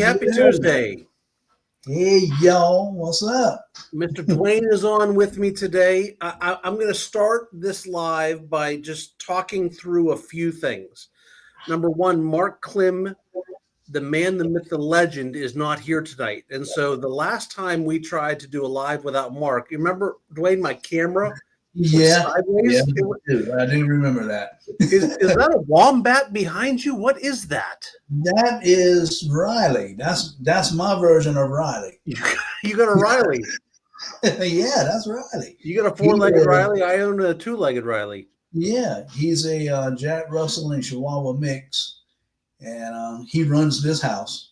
everybody. Happy Tuesday. Hey, y'all. What's up? Mr. Dwayne is on with me today. I'm going to start this live by just talking through a few things. Number one, Mark Klim, the man, the myth, the legend, is not here tonight. And so the last time we tried to do a live without Mark, you remember, Dwayne, my camera was sideways? I do remember that. Is that a wombat behind you? What is that? That is Riley. That's my version of Riley. You got a Riley. Yeah, that's Riley. You got a four-legged Riley? I own a two-legged Riley. Yeah, he's a Jack Russell and Chihuahua mix, and he runs this house.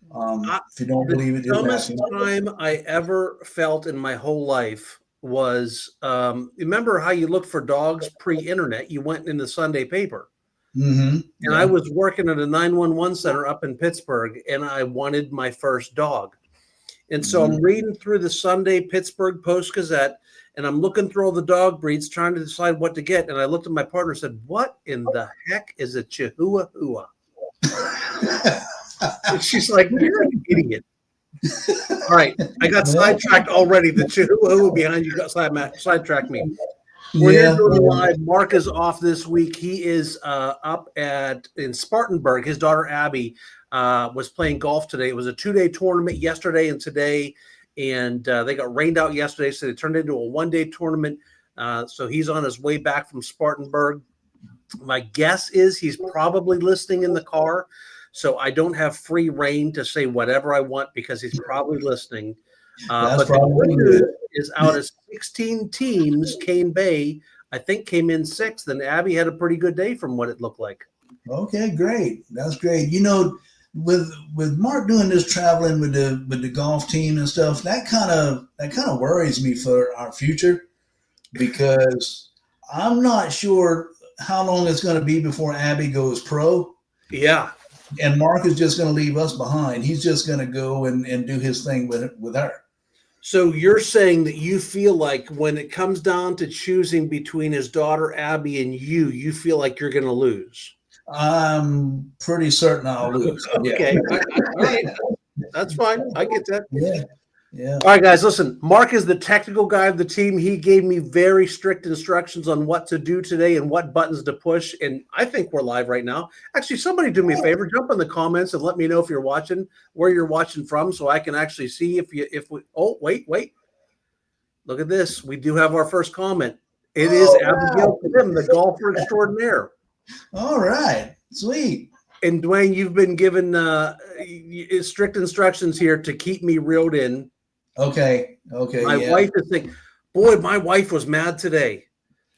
If you don't believe it, the dumbest time I ever felt in my whole life was remember how you looked for dogs pre-internet? You went in the Sunday paper. Mm-hmm. And I was working at a 911 center up in Pittsburgh, and I wanted my first dog. And so I'm reading through the Sunday Pittsburgh Post-Gazette, and I'm looking through all the dog breeds, trying to decide what to get. And I looked at my partner and said, "What in the heck is a Chihuahua?" And she's like, "You're an idiot." All right, I got sidetracked already. The Chihuahua behind you got sidetracked me. We're here doing live. Mark is off this week. He is up in Spartanburg. His daughter Abby was playing golf today. It was a 2-day tournament yesterday and today, and they got rained out yesterday, so they turned it into a 1-day tournament. So he's on his way back from Spartanburg. My guess is he's probably listening in the car, so I don't have free reign to say whatever I want because he's probably listening. But the good news is out of 16 teams, Cane Bay, I think, came in 6th, and Abby had a pretty good day from what it looked like. Okay, great. That's great. You know, with Mark doing this traveling with the golf team and stuff, that kind of worries me for our future, because I'm not sure how long it's going to be before Abby goes pro. Yeah. And Mark is just going to leave us behind. He's just going to go and do his thing with her. So you're saying that you feel like when it comes down to choosing between his daughter Abby and you feel like you're going to lose? I'm pretty certain I'll lose. Okay. Yeah. All right. That's fine. I get that. Yeah. All right, guys, listen. Mark is the technical guy of the team. He gave me very strict instructions on what to do today and what buttons to push. And I think we're live right now. Actually, somebody do me a favor. Jump in the comments and let me know if you're watching, where you're watching from, so I can actually see oh, wait. Look at this. We do have our first comment. It is Abigail Klim, the golfer extraordinaire. All right. Sweet. And Dwayne, you've been given strict instructions here to keep me reeled in. Okay. My wife is thinking, boy, my wife was mad today.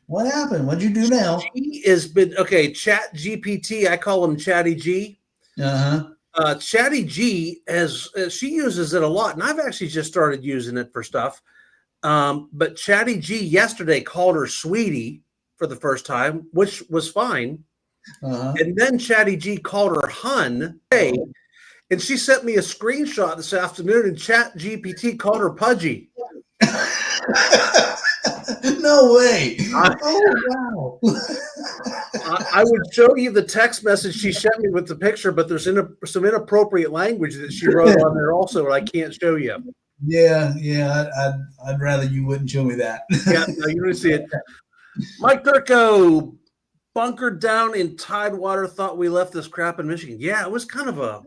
What happened? What'd you do now? She has been, Chat GPT, I call him Chatty G. Chatty G, she uses it a lot, and I've actually just started using it for stuff. But Chatty G yesterday called her sweetie for the first time, which was fine. And then Chatty G called her hun. And she sent me a screenshot this afternoon, and Chat GPT called her Pudgy. No way. Wow. I would show you the text message she sent me with the picture, but there's some inappropriate language that she wrote on there also, and I can't show you. Yeah. I'd rather you wouldn't show me that. Yeah, no, you don't see it. Mike Turco, bunkered down in Tidewater, thought we left this crap in Michigan. Yeah, it was kind of a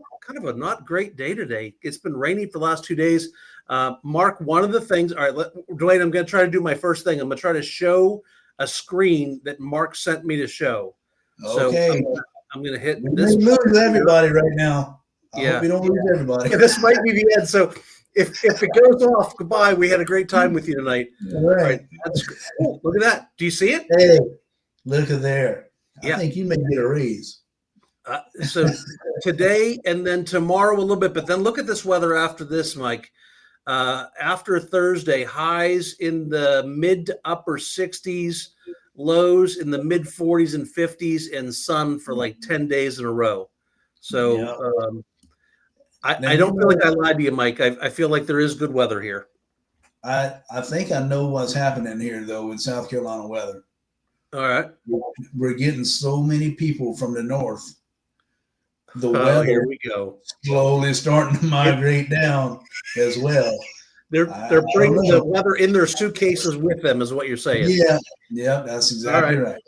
not great day today. It's been rainy for the last 2 days. Mark, one of the things, all right, Dwayne, I'm going to try to do my first thing. I'm going to try to show a screen that Mark sent me to show. Okay. So I'm going to hit this. We lose everybody right now. I hope we don't lose everybody. Yeah, this might be the end. So if it goes off, goodbye. We had a great time with you tonight. All right. That's cool. Look at that. Do you see it? Hey, look at there. Yeah. I think you may get a raise. So today and then tomorrow a little bit, but then look at this weather after this, Mike. After Thursday, highs in the mid to upper 60s, lows in the mid 40s and 50s, and sun for like 10 days in a row. So I don't feel like I lied to you, Mike. I feel like there is good weather here. I think I know what's happening here, though, in South Carolina weather. All right. We're getting so many people from the north the Oh, weather here we go. slowly starting to migrate down as well. They're I bringing don't the know. weather in their suitcases with them, is what you're saying. Yeah, that's All exactly right.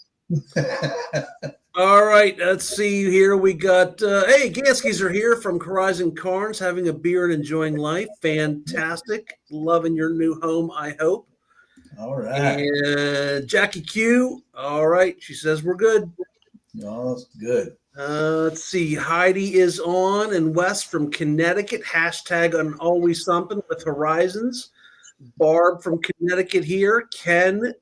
right. All right, let's see here. We got, hey, Ganskis are here from Horizon Carnes, having a beer and enjoying life. Fantastic. Loving your new home, I hope. All right. And Jackie Q, all right. She says we're good. Oh, good. Let's see. Heidi is on, and Wes from Connecticut. Hashtag on always something with Horizons. Barb from Connecticut here. Ken,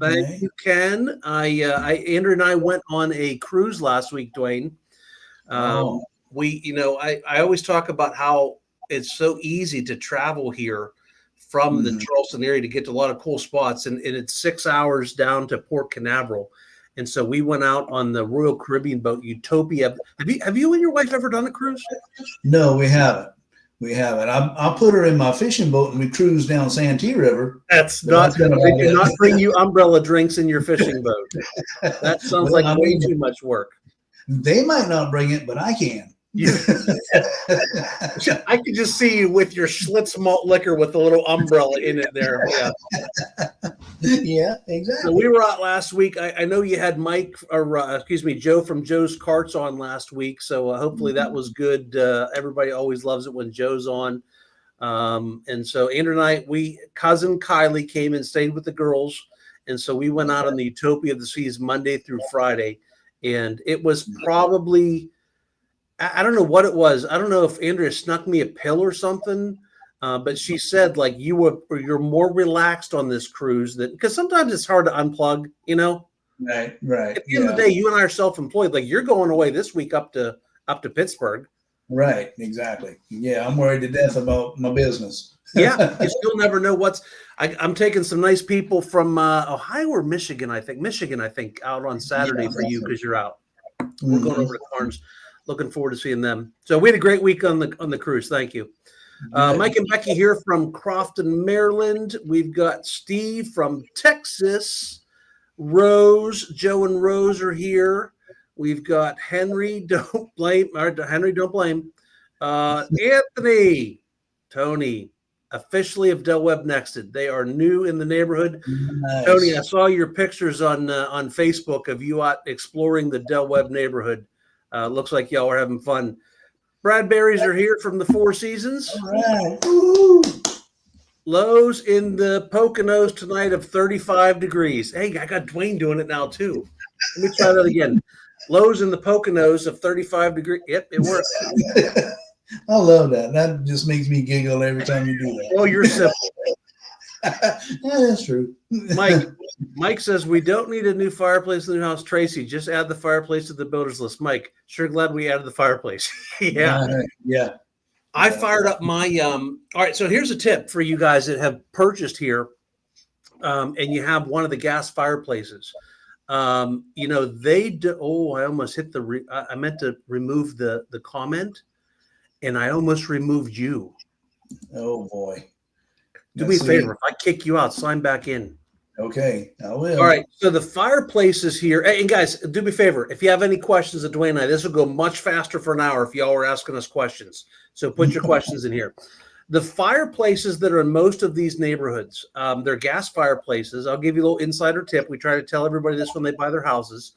thank Okay. you, Ken. Andrew and I went on a cruise last week, Dwayne. Oh. I always talk about how it's so easy to travel here from the Charleston area to get to a lot of cool spots, and it's 6 hours down to Port Canaveral. And so we went out on the Royal Caribbean boat Utopia. Have you and your wife ever done a cruise? No, we haven't. We haven't. I put her in my fishing boat and we cruised down Santee River. That's But not. that's about They do it. not bring you umbrella drinks in your fishing boat. That sounds Well, like I way mean, too much work. they might not bring it, but I can. I could just see you with your Schlitz malt liquor with a little umbrella in it there. Yeah. Yeah, exactly. So we were out last week. I know you had Joe from Joe's Carts on last week. So hopefully that was good. Everybody always loves it when Joe's on. And so Andrew and I, cousin Kylie came and stayed with the girls. And so we went out on the Utopia of the Seas Monday through Friday. And it was probably, I don't know what it was. I don't know if Andrea snuck me a pill or something, but she said like you're more relaxed on this cruise because sometimes it's hard to unplug, Right. At the end of the day, you and I are self-employed. Like you're going away this week up to Pittsburgh. Right. Exactly. Yeah, I'm worried to death about my business. Yeah, you still never know I'm taking some nice people from Ohio or Michigan, I think, out on Saturday for you because you're out. We're going over to Carnes. Looking forward to seeing them. So we had a great week on the cruise. Thank you. Mike and Becky here from Crofton, Maryland. We've got Steve from Texas. Rose, Joe and Rose are here. We've got Henry, don't blame. Anthony, Tony, officially of Del Webb Nexted. They are new in the neighborhood. Nice. Tony, I saw your pictures on Facebook of you out exploring the Del Webb neighborhood. Looks like y'all are having fun. Bradberries are here from the Four Seasons. All right. Woo. Lows in the Poconos tonight of 35 degrees. Hey, I got Dwayne doing it now too. Let me try that again. Lows in the Poconos of 35 degrees. Yep, it works. I love that. That just makes me giggle every time you do that. Oh, you're simple. Yeah, that's true. Mike says we don't need a new fireplace in the new house. Tracy, just add the fireplace to the builder's list. Mike, sure glad we added the fireplace. Yeah. Yeah. I fired up my all right, so here's a tip for you guys that have purchased here and you have one of the gas fireplaces. They do. Oh, I almost hit I meant to remove the comment and I almost removed you. Oh boy. Do me a favor. If I kick you out, sign back in. Okay, I will. All right. So the fireplace is here. And guys, do me a favor. If you have any questions of Dwayne and I, this will go much faster for an hour if y'all are asking us questions. So put your questions in here. The fireplaces that are in most of these neighborhoods, they're gas fireplaces. I'll give you a little insider tip. We try to tell everybody this when they buy their houses.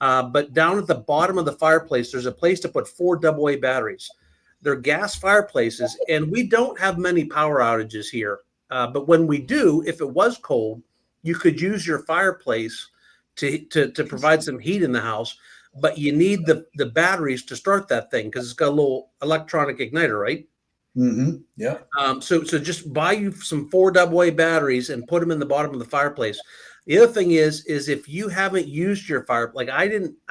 But down at the bottom of the fireplace, there's a place to put 4 AA batteries. They're gas fireplaces, and we don't have many power outages here. But when we do, if it was cold, you could use your fireplace to provide some heat in the house. But you need the batteries to start that thing because it's got a little electronic igniter, right? Mm-hmm. Yeah. So just buy you some 4 AA batteries and put them in the bottom of the fireplace. The other thing is if you haven't used your fire, like I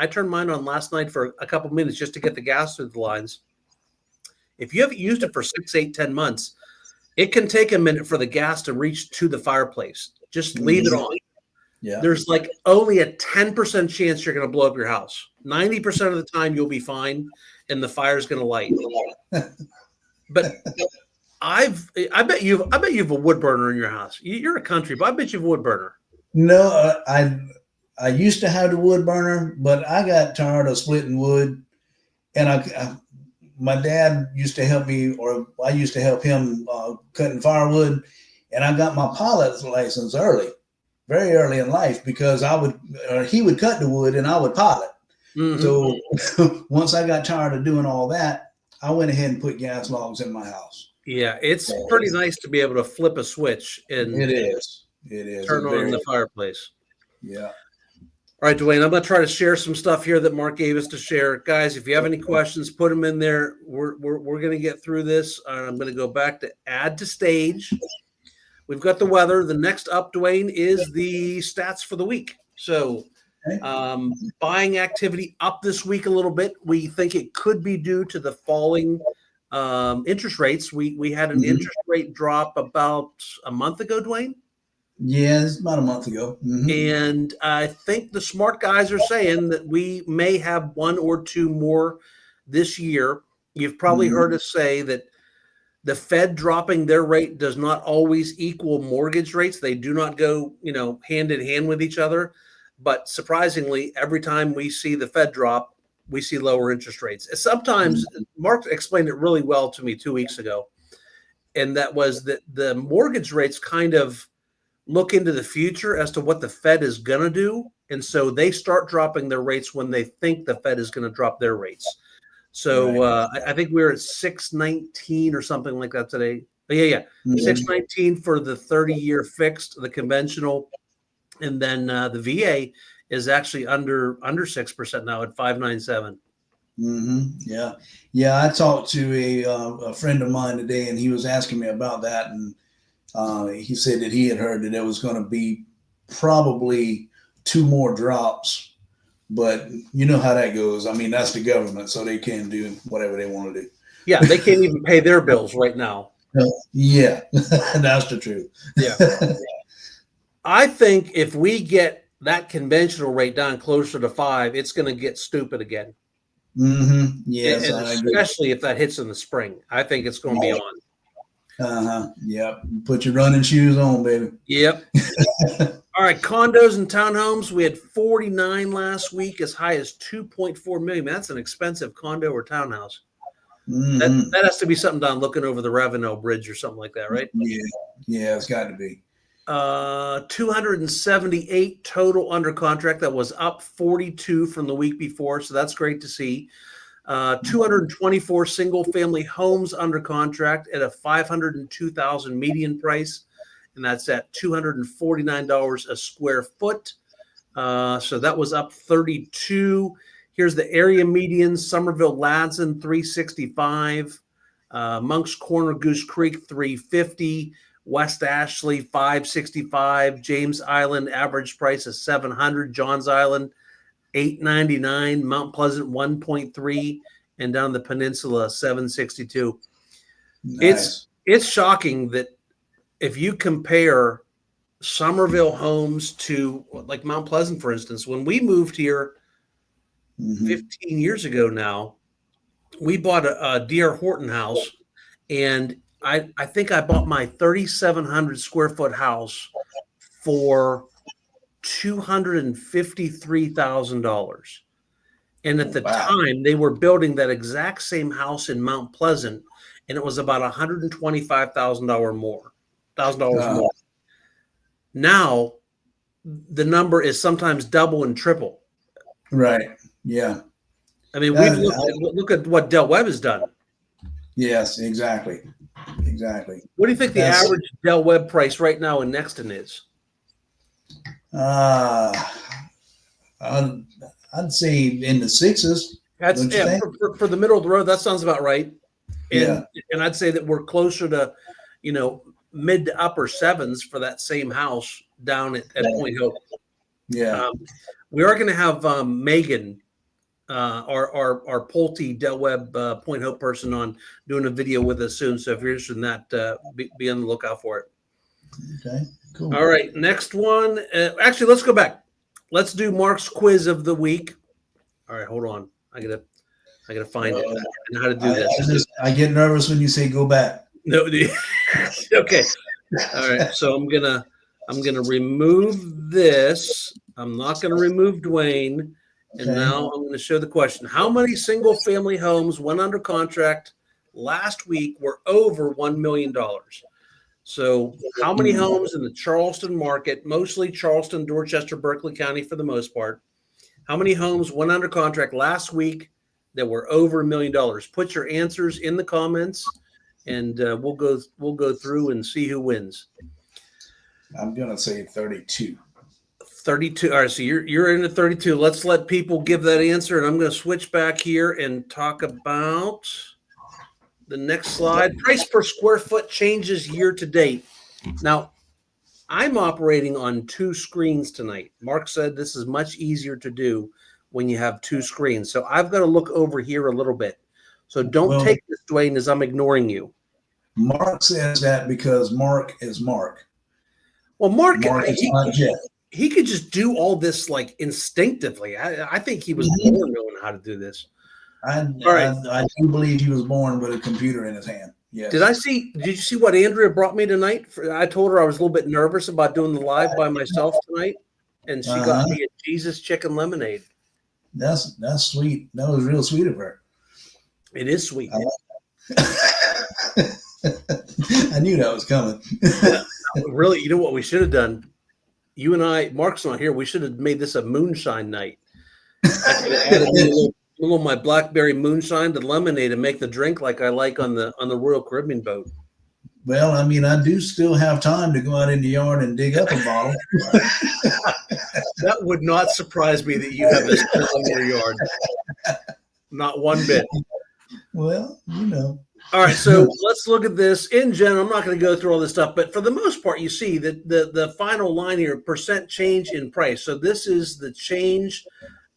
turned mine on last night for a couple minutes just to get the gas through the lines. If you haven't used it for 6, 8, 10 months, it can take a minute for the gas to reach to the fireplace. Just leave it on. Yeah. There's like only a 10% chance you're going to blow up your house. 90% of the time you'll be fine and the fire's going to light. But I bet you have a wood burner in your house. You're a country, but I bet you have a wood burner. No, I used to have the wood burner, but I got tired of splitting wood, and my dad used to help me, or I used to help him cutting firewood, and I got my pilot's license early, very early in life, because he would cut the wood and I would pilot. Mm-hmm. So once I got tired of doing all that, I went ahead and put gas logs in my house. Yeah, it's pretty nice to be able to flip a switch and it is turn on the fireplace. Yeah. All right, Dwayne, I'm going to try to share some stuff here that Mark gave us to share. Guys, if you have any questions, put them in there. We're going to get through this. I'm going to go back to add to stage. We've got the weather. The next up, Dwayne, is the stats for the week. So buying activity up this week a little bit. We think it could be due to the falling interest rates. We had an interest rate drop about a month ago, Dwayne. Yeah, it's about a month ago. Mm-hmm. And I think the smart guys are saying that we may have one or two more this year. You've probably heard us say that the Fed dropping their rate does not always equal mortgage rates. They do not go, hand in hand with each other. But surprisingly, every time we see the Fed drop, we see lower interest rates. Sometimes Mark explained it really well to me 2 weeks ago. And that was that the mortgage rates kind of look into the future as to what the Fed is going to do. And so they start dropping their rates when they think the Fed is going to drop their rates. So I think we're at 6.19 or something like that today. But yeah. 6.19 for the 30-year fixed, the conventional. And then the VA is actually under 6% now at 5.97. Mm-hmm. Yeah. I talked to a friend of mine today, and he was asking me about that, and he said that he had heard that there was going to be probably 2 more drops, but you know how that goes. I mean, that's the government, so they can do whatever they want to do. Yeah, they can't even pay their bills right now. Yeah, that's the truth. Yeah. I think if we get that conventional rate down closer to 5, it's going to get stupid again. Mm-hmm. Yes, and especially if that hits in the spring. I think it's going to be on. Yep. Put your running shoes on, baby. Yep. All right. Condos and townhomes. We had 49 last week, as high as 2.4 million. Man, that's an expensive condo or townhouse. That has to be something done looking over the Ravenel Bridge or something like that, right? Yeah, it's got to be. 278 total under contract. That was up 42 from the week before, so that's great to see. 224 single family homes under contract at a $502,000 median price, and that's at $249 a square foot. So that was up 32. Here's the area medians: Summerville, Ladson, 365, Monk's Corner, Goose Creek, 350. West Ashley, 565. James Island, average price is 700. Johns Island, 899. Mount Pleasant, 1.3, and down the peninsula, 762. Nice. It's shocking that if you compare Summerville homes to like Mount Pleasant, for instance, when we moved here 15 years ago now, we bought a D.R. Horton house, and I think I bought my 3,700 square foot house for $253,000. And at the time, they were building that exact same house in Mount Pleasant, and it was about $125,000 more. Now, the number is sometimes double and triple. Right. Yeah. I mean, look at what Del Webb has done. Yes, exactly. What do you think the average Del Webb price right now in Nexton is? I'd say in the 6s. That's for the middle of the road. That sounds about right. And I'd say that we're closer to, mid to upper 7s for that same house down at Point Hope. Yeah. We are going to have Megan, our Pulte Del Webb Point Hope person, on doing a video with us soon. So if you're interested in that, be on the lookout for it. Okay, cool. All right, next one. Actually, let's go back. Let's do Mark's quiz of the week. All right, hold on. I gotta find it and how to do this. I get nervous when you say go back. No, okay. All right, so I'm gonna remove this. I'm not gonna remove Dwayne, And now I'm going to show the question. How many single-family homes went under contract last week were over $1 million? So how many homes in the Charleston market, mostly Charleston, Dorchester, Berkeley County for the most part, how many homes went under contract last week that were over $1 million? Put your answers in the comments, and we'll go through and see who wins. I'm going to say 32. 32. All right, so you're in at 32. Let's let people give that answer, and I'm going to switch back here and talk about the next slide. Price per square foot changes year to date. Now, I'm operating on 2 screens tonight. Mark said this is much easier to do when you have 2 screens. So I've got to look over here a little bit. So don't take this, Dwayne, as I'm ignoring you. Mark says that because Mark is Mark. Well, Mark is not Jeff. He could just do all this like instinctively. I think he was born knowing how to do this. I do believe he was born with a computer in his hand. Yes. Did you see what Andrea brought me tonight? I told her I was a little bit nervous about doing the live by myself tonight, and she got me a Jesus chicken lemonade. That's sweet. That was real sweet of her. It is sweet. I knew that was coming. Really, you know what we should have done? You and I, Mark's not here. We should have made this a moonshine night. I could have added a little of my blackberry moonshine to lemonade and make the drink like I like on the Royal Caribbean boat. Well, I mean, I do still have time to go out in the yard and dig up a bottle. That would not surprise me that you have this in your yard. Not one bit. Well, you know. All right, so let's look at this. In general, I'm not going to go through all this stuff, but for the most part, you see that the final line here, percent change in price. So this is the change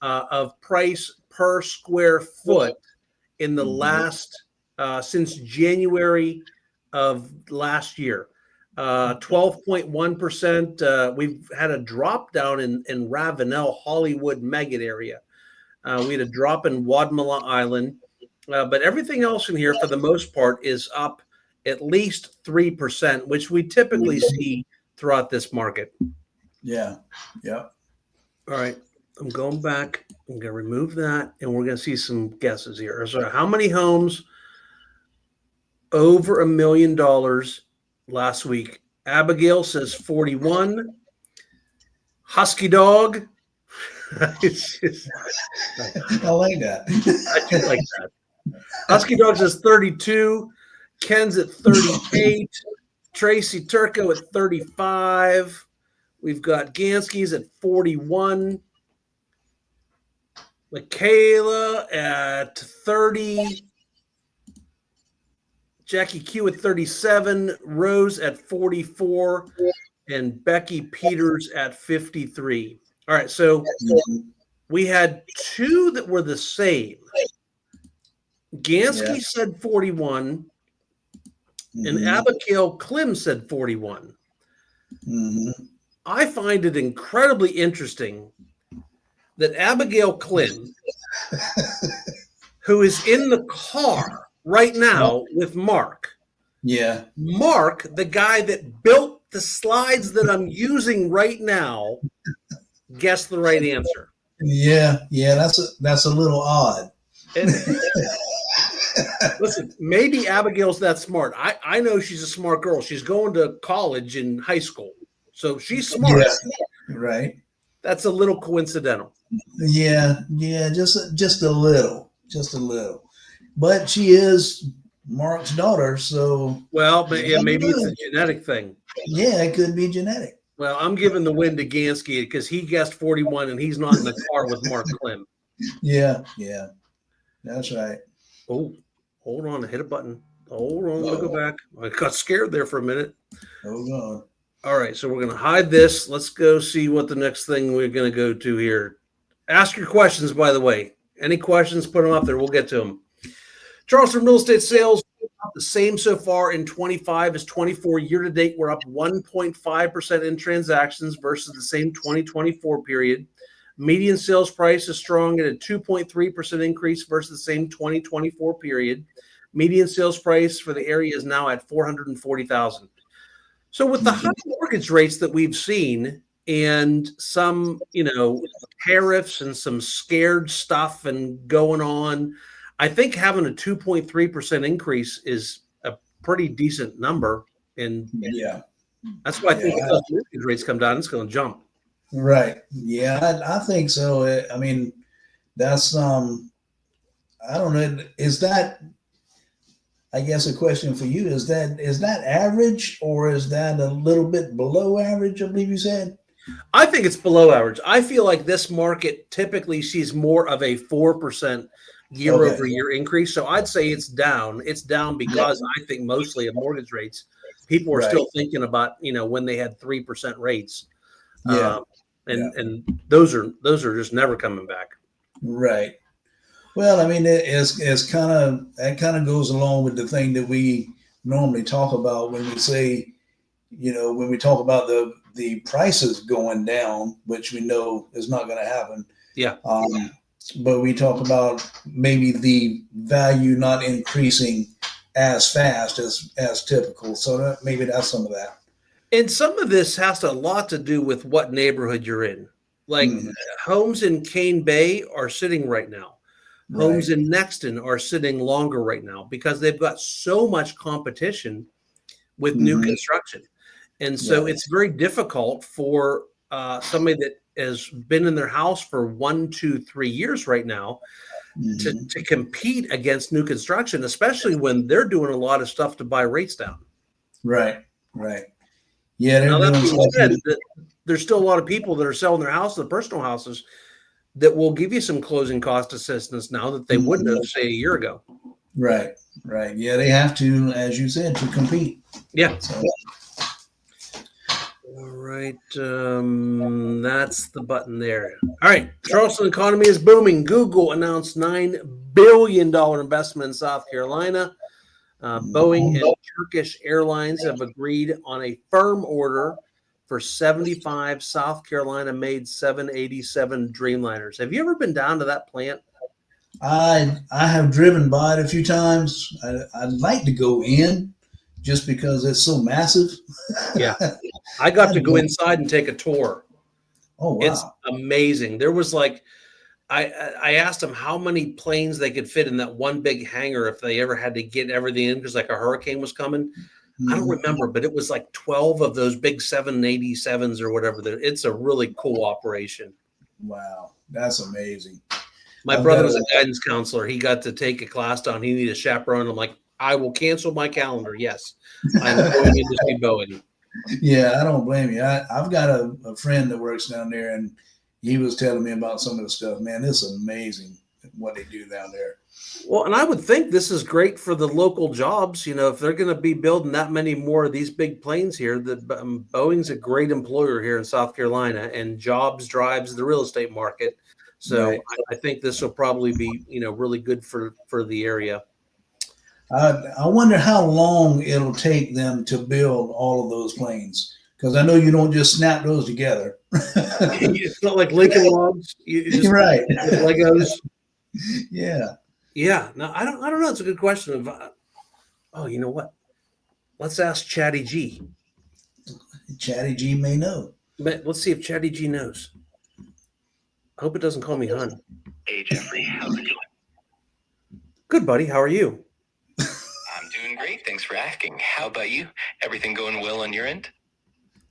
of price per square foot in the last, since January of last year. 12.1%. We've had a drop down in Ravenel, Hollywood, Megget area. We had a drop in Wadmalaw Island. But everything else in here, for the most part, is up at least 3%, which we typically see throughout this market. Yeah. Yeah. All right. I'm going back. I'm going to remove that, and we're going to see some guesses here. So how many homes over $1 million last week? Abigail says 41. Husky Dog. I like that. I do like that. Husky Dog says 32. Ken's at 38. Tracy Turco at 35. We've got Gansky's at 41. Michaela at 30. Jackie Q at 37. Rose at 44. And Becky Peters at 53. All right, so we had 2 that were the same. Gansky said 41, and Abigail Klim said 41. I find it incredibly interesting that Abigail Klim, who is in the car right now with Mark. Yeah. Mark, the guy that built the slides that I'm using right now, guessed the right answer. Yeah, that's a little odd. Listen, maybe Abigail's that smart. I know she's a smart girl. She's going to college in high school, so she's smart. Yeah, right. That's a little coincidental. Yeah, just a little. But she is Mark's daughter, so but yeah, maybe it's a genetic thing. Yeah, it could be genetic. Well, I'm giving the win to Gansky because he guessed 41 and he's not in the car with Mark Klim. Yeah, that's right. Oh, hold on, I hit a button. Hold on, let me go back. I got scared there for a minute. Hold on. All right, so we're going to hide this. Let's go see what the next thing we're going to go to here. Ask your questions, by the way. Any questions, put them up there. We'll get to them. Charleston real estate sales the same so far in 25 as 24. Year to date, we're up 1.5% in transactions versus the same 2024 period. Median sales price is strong at a 2.3% increase versus the same 2024 period. Median sales price for the area is now at $440,000. So with the high mortgage rates that we've seen, and some, tariffs and some scared stuff and going on. I think having a 2.3% increase is a pretty decent number. And Yeah. that's why I think if those mortgage rates come down, it's going to jump. Right. Yeah, I think so. I mean, that's I don't know. Is that, I guess, a question for you? Is that average, or is that a little bit below average? I believe you said. I think it's below average. I feel like this market typically sees more of a 4% year over year increase. So I'd say it's down. It's down because I think mostly of mortgage rates. People are still thinking about, when they had 3% rates. Yeah. And those are just never coming back. Right. Well, I mean, it's kind of, that kind of goes along with the thing that we normally talk about when we say, when we talk about the prices going down, which we know is not going to happen. Yeah. But we talk about maybe the value not increasing as fast as typical. So maybe that's some of that. And some of this has a lot to do with what neighborhood you're in. Like homes in Cane Bay are sitting right now. Homes in Nexton are sitting longer right now because they've got so much competition with new construction. And so it's very difficult for somebody that has been in their house for 1, 2, 3 years right now to compete against new construction, especially when they're doing a lot of stuff to buy rates down. Right. Yeah. Now, that being said, there's still a lot of people that are selling their houses, their personal houses, that will give you some closing cost assistance now that they wouldn't have, say, a year ago. Right. Yeah, they have to, as you said, to compete. Yeah. So. All right. That's the button there. All right. Charleston economy is booming. Google announced $9 billion investment in South Carolina. Boeing and Turkish Airlines have agreed on a firm order for 75 South Carolina-made 787 Dreamliners. Have you ever been down to that plant? I have driven by it a few times. I'd like to go in just because it's so massive. Yeah. I got to go inside and take a tour. Oh, wow. It's amazing. There was like, I asked them how many planes they could fit in that one big hangar if they ever had to get everything in because like a hurricane was coming. I don't remember, but it was like 12 of those big 787s or whatever. It's a really cool operation. Wow. That's amazing. My brother was a guidance counselor. He got to take a class down. He needed a chaperone. I'm like, I will cancel my calendar. Yes. I'm going in to see Boeing. Yeah, I don't blame you. I've got a friend that works down there, and he was telling me about some of the stuff. Man, it's amazing what they do down there. Well, and I would think this is great for the local jobs. If they're going to be building that many more of these big planes here, Boeing's a great employer here in South Carolina, and jobs drives the real estate market. So I think this will probably be, really good for the area. I wonder how long it'll take them to build all of those planes, because I know you don't just snap those together. It's not like Lincoln Logs. Right. Legos. Yeah. Yeah. No, I don't know. It's a good question. You know what? Let's ask Chatty G. Chatty G may know. But let's see if Chatty G knows. I hope it doesn't call me hun. Hey, Jeffrey. How's it going? Good, buddy. How are you? I'm doing great. Thanks for asking. How about you? Everything going well on your end?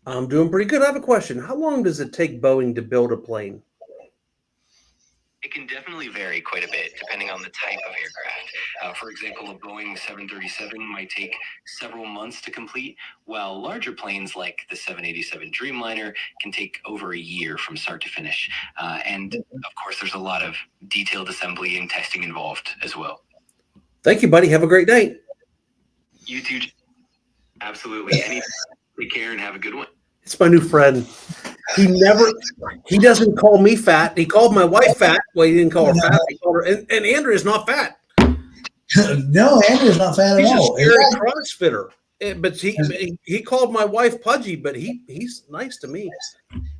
I'm doing pretty good. I have a question. How long does it take Boeing to build a plane? It can definitely vary quite a bit depending on the type of aircraft. For example, a Boeing 737 might take several months to complete, while larger planes like the 787 Dreamliner can take over a year from start to finish. And of course, there's a lot of detailed assembly and testing involved as well. Thank you, buddy. Have a great night. You too. Absolutely. Take care and have a good one. It's my new friend. He doesn't call me fat. He called my wife fat. Well, he didn't call her fat. He called her, and Andrea's not fat. No, Andrea's not fat at all. He's a scary CrossFitter. But he called my wife pudgy, but he's nice to me.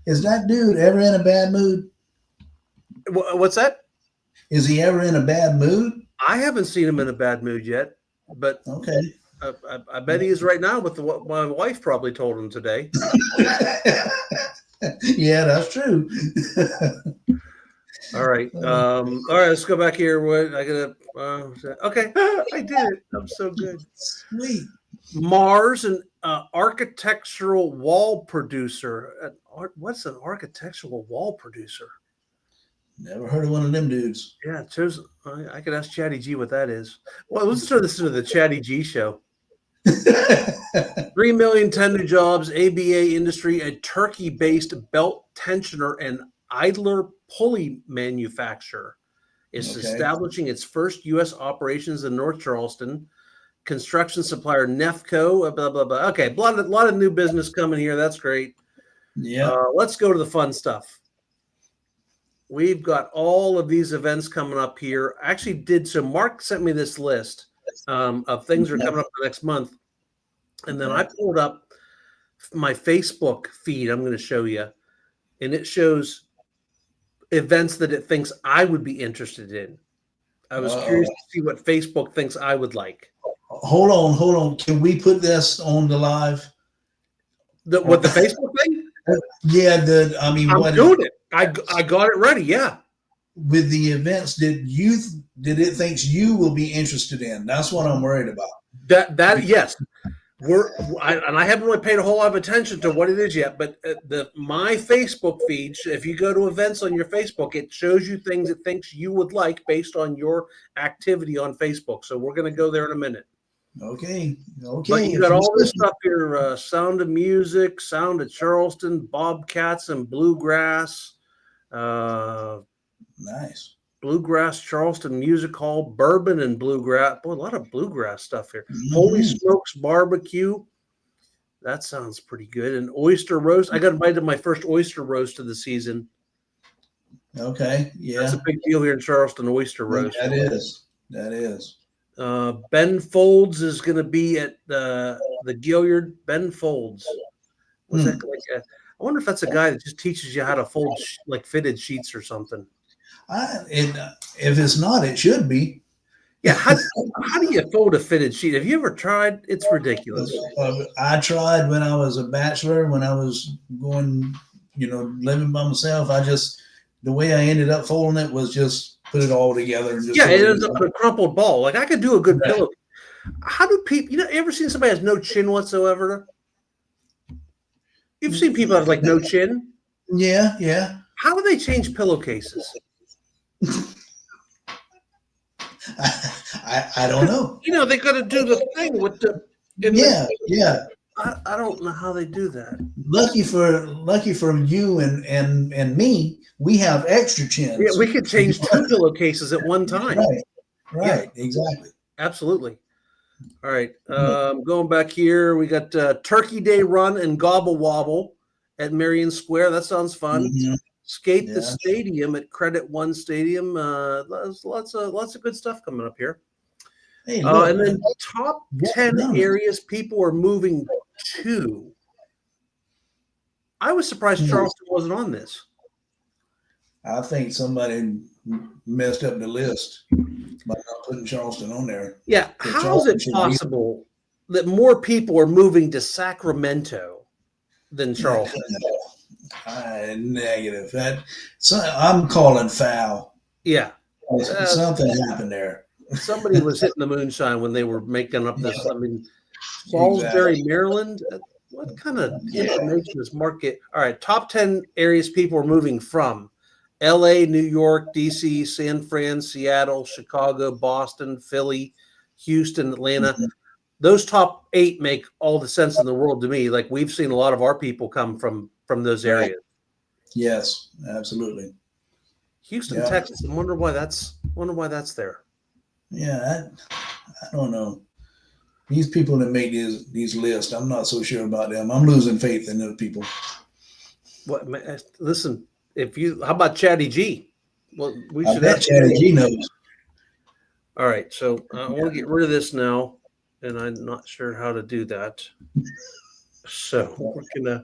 Is that dude ever in a bad mood? What's that? Is he ever in a bad mood? I haven't seen him in a bad mood yet, but okay. I bet he is right now with what my wife probably told him today. Yeah, that's true. All right. All right. Let's go back here. What I gotta? Okay, I did it. I'm so good. Sweet. Mars, an architectural wall producer. What's an architectural wall producer? Never heard of one of them dudes. Yeah, I could ask Chatty G what that is. Well, let's turn this into the Chatty G show. 3 million tender jobs, ABA industry, a Turkey-based belt tensioner and idler pulley manufacturer is establishing its first U.S. operations in North Charleston. Construction supplier Nefco, blah, blah, blah. Okay, a lot of new business coming here. That's great. Yeah. Let's go to the fun stuff. We've got all of these events coming up here. So Mark sent me this list of things that are coming up the next month. And then I pulled up my Facebook feed I'm going to show you. And it shows events that it thinks I would be interested in. I was curious to see what Facebook thinks I would like. Hold on. Can we put this on the live? What the Facebook thing? Yeah, I'm doing it. I got it ready. Yeah. With the events, did it thinks you will be interested in? That's what I'm worried about. Yes. I haven't really paid a whole lot of attention to what it is yet, but my Facebook feed, if you go to events on your Facebook, it shows you things it thinks you would like based on your activity on Facebook. So we're going to go there in a minute. Okay. But you got all this stuff here: Sound of Music, Sound of Charleston, Bobcats and Bluegrass. Nice. Bluegrass Charleston Music Hall, Bourbon and Bluegrass. Boy, a lot of bluegrass stuff here. Holy Smokes Barbecue. That sounds pretty good. And Oyster Roast. I got invited to my first oyster roast of the season. Okay. Yeah. That's a big deal here in Charleston, oyster roast. That is. Ben Folds is going to be at the Gilliard. Ben Folds. What's that like? I wonder if that's a guy that just teaches you how to fold like fitted sheets or something. If it's not, it should be. Yeah. How do you fold a fitted sheet? Have you ever tried? It's ridiculous. I tried when I was a bachelor, when I was going, living by myself. The way I ended up folding it was just put it all together. And just it ends up in a crumpled ball. Like I could do a good pillow. How do people, you ever seen somebody has no chin whatsoever? You've seen people that have like no chin? Yeah, yeah. How do they change pillowcases? I don't know. They got to do the thing with the. Yeah. I don't know how they do that. Lucky for you and me, we have extra chins. Yeah, we could change 2 pillowcases at one time. Right. Yeah. Exactly. Absolutely. All right. Going back here, we got Turkey Day Run and Gobble Wobble at Marion Square. That sounds fun. Mm-hmm. Skate the Stadium at Credit One Stadium. Lots of good stuff coming up here. Hey, look, and then top 10 areas people are moving to. I was surprised Charleston wasn't on this. I think somebody messed up the list by not putting Charleston on there. Yeah, how is it possible that more people are moving to Sacramento than Charleston? Negative. I'm calling foul. Yeah. Something happened there. Somebody was hitting the moonshine when they were making up this. I mean, Salisbury, Maryland. What kind of information is market? All right, top 10 areas people are moving from: L.A., New York, D.C., San Fran, Seattle, Chicago, Boston, Philly, Houston, Atlanta. Mm-hmm. Those top 8 make all the sense in the world to me. Like we've seen a lot of our people come from those areas. Yes, absolutely. Houston, Texas. I wonder why that's there. Yeah, I don't know. These people that make these lists, I'm not so sure about them. I'm losing faith in those people. What? Listen, how about Chatty G? Well, we should have Chatty G knows. All right, so I want to get rid of this now, and I'm not sure how to do that. So we're gonna.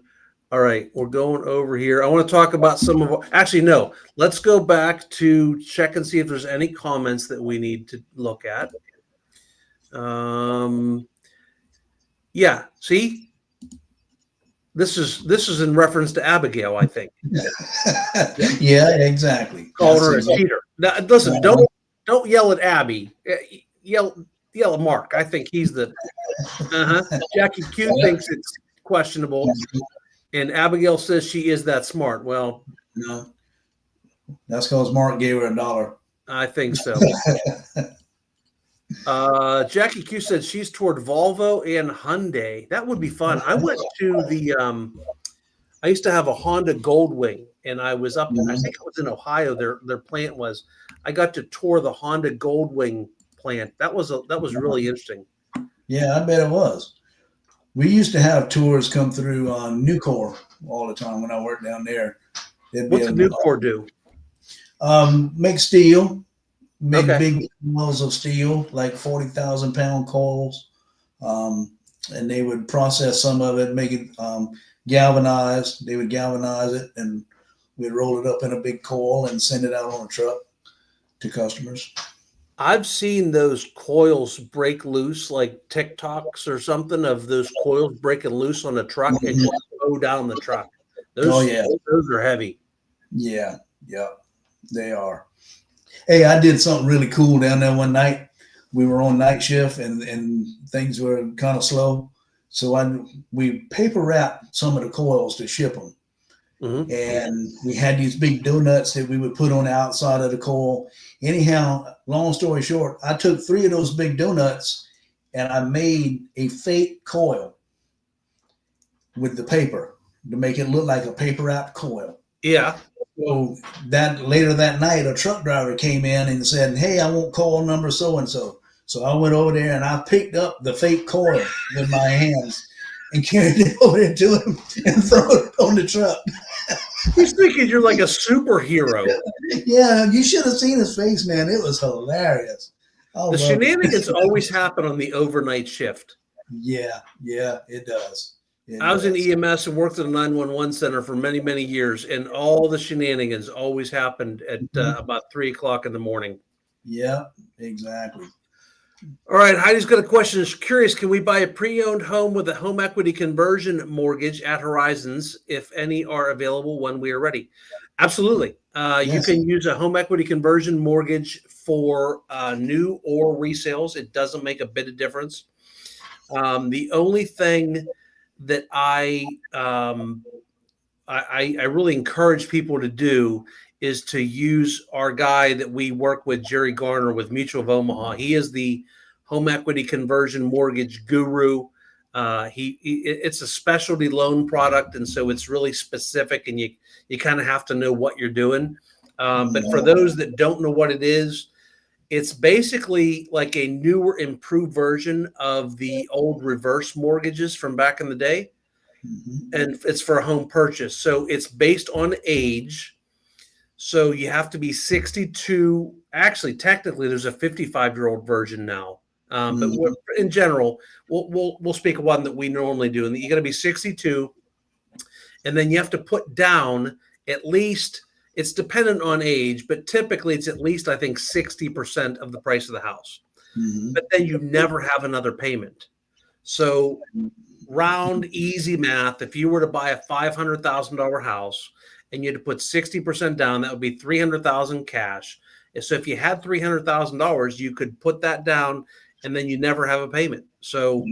All right, we're going over here. I want to talk about some of. Actually, no. Let's go back to check and see if there's any comments that we need to look at. Yeah. See, This is in reference to Abigail, I think. Yeah, exactly. Calling her a cheater. Now, listen, don't yell at Abby. Yell at Mark. I think he's the. Jackie Q thinks it's questionable, and Abigail says she is that smart. Well, no, that's because Mark gave her $1. I think so. Jackie Q said she's toward Volvo and Hyundai. That would be fun. I went to the. I used to have a Honda Goldwing, and I was up. I think it was in Ohio. Their plant was. I got to tour the Honda Goldwing plant. That was really interesting. Yeah, I bet it was. We used to have tours come through on Nucor all the time when I worked down there. What's a Nucor do? Make steel, make Okay. big coils of steel, like 40,000 pound coils. And they would process some of it, make it galvanized. They would galvanize it, and we'd roll it up in a big coil and send it out on a truck to customers. I've seen those coils break loose, like TikToks or something of those coils breaking loose on a truck and go down the truck. Those are heavy. Yeah, they are. Hey, I did something really cool down there one night. We were on night shift and things were kind of slow. So we paper wrapped some of the coils to ship them. Mm-hmm. And we had these big donuts that we would put on the outside of the coil. Anyhow, long story short, I took 3 of those big donuts and I made a fake coil with the paper to make it look like a paper wrapped coil. Yeah. So that later that night, a truck driver came in and said, "Hey, I want coil number so-and-so." So I went over there and I picked up the fake coil with my hands and carried it over there to him and threw it on the truck. He's thinking you're like a superhero. Yeah, you should have seen his face, man. It was hilarious. The shenanigans always happen on the overnight shift. Yeah, it does. I was in EMS and worked at a 911 center for many, many years, and all the shenanigans always happened at about 3 o'clock in the morning. Yeah, exactly. All right, Heidi's got a question. She's curious, can we buy a pre-owned home with a home equity conversion mortgage at Horizons, if any are available when we are ready? Absolutely. Yes. You can use a home equity conversion mortgage for new or resales. It doesn't make a bit of difference. The only thing that I really encourage people to do is to use our guy that we work with, Jerry Garner with Mutual of Omaha. He is the home equity conversion mortgage guru. It's a specialty loan product, and so it's really specific, and you kind of have to know what you're doing. But for those that don't know what it is, it's basically like a newer, improved version of the old reverse mortgages from back in the day. Mm-hmm. And it's for a home purchase. So it's based on age. So you have to be 62. Actually, technically, there's a 55-year-old version now. But in general, we'll speak of one that we normally do. And you got to be 62. And then you have to put down at least, it's dependent on age, but typically it's at least, I think, 60% of the price of the house. Mm-hmm. But then you never have another payment. So round, easy math, if you were to buy a $500,000 house and you had to put 60% down, that would be $300,000 cash. And so if you had $300,000, you could put that down and then you never have a payment. So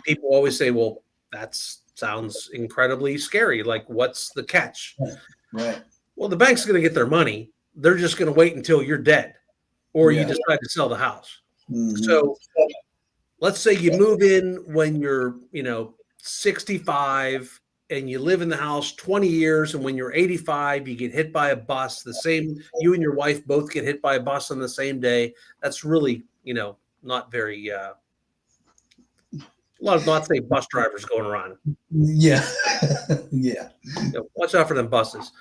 people always say, well, that sounds incredibly scary. Like, what's the catch? Right. Well, the bank's going to get their money. They're just going to wait until you're dead or you decide to sell the house. Mm-hmm. So let's say you move in when you're, 65 and you live in the house 20 years. And when you're 85, you get hit by a bus. The same, you and your wife both get hit by a bus on the same day. That's really, not very, a lot of not safe bus drivers going around. Yeah. Yeah. Watch out for them buses.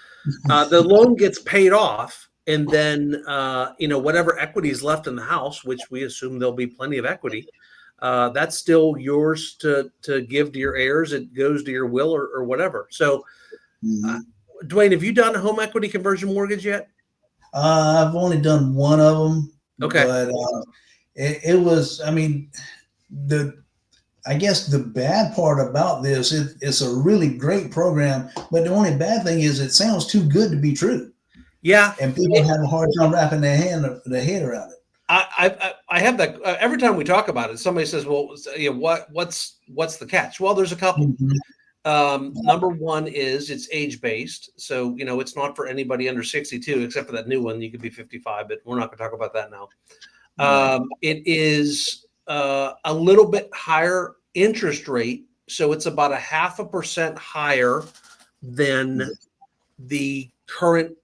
The loan gets paid off. And then, whatever equity is left in the house, which we assume there'll be plenty of equity, that's still yours to give to your heirs. It goes to your will or whatever. So, Dwayne, have you done a home equity conversion mortgage yet? I've only done one of them. Okay. But it was, I guess the bad part about this, it's a really great program, but the only bad thing is it sounds too good to be true. Yeah. And people have a hard time wrapping their head around it. I have that every time we talk about it. Somebody says, "Well, what's the catch?" Well, there's a couple. Mm-hmm. Number one is it's age based, so it's not for anybody under 62, except for that new one. You could be 55, but we're not going to talk about that now. Right. It is a little bit higher interest rate, so it's about 0.5% higher than the current